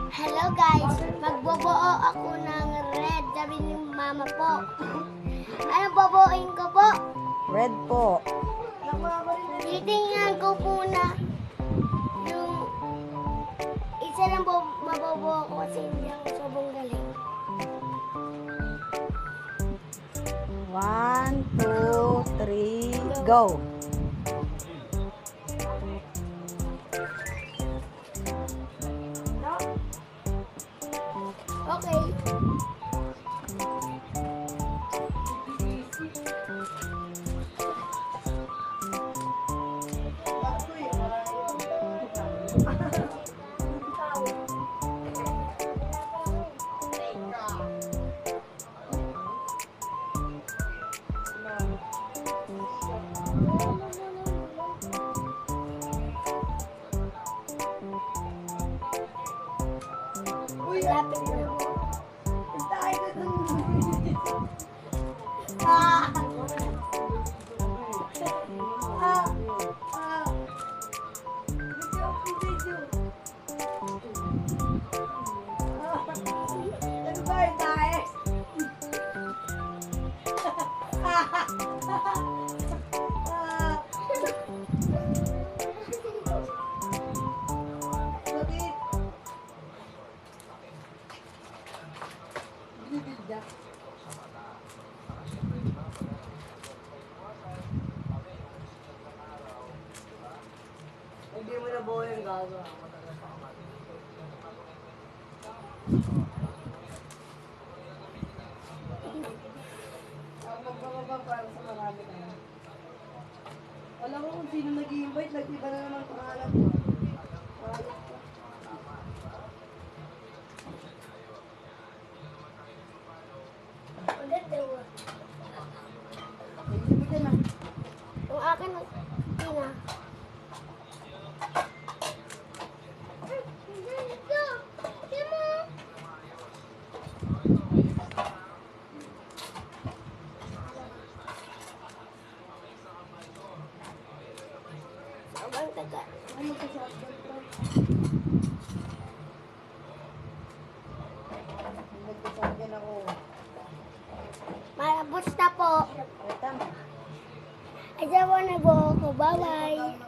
Hello guys, magbobuo ako ng red, sabi ni mama po. Ano boboin ko po? Red po. Titingnan ko po na yung isa lang mabobuo ko kasi hindi ako sobrang galing. 1, 2, 3, go! Okay. Lapit na po. Hindi mo na buo yung gaga. Magpapabang para sa marami na yan. Alam mo kung sino nag-i-invite, nag-iba na naman pangalan ko. Ulit daw. Hindi mo dyan ah. Yung akin, hindi na. Sobrang taga. Ay, magkasaktan ko. Nagkasaktan ako. Malabos na po. Ay, tama. Asawa na po ako. Bye-bye.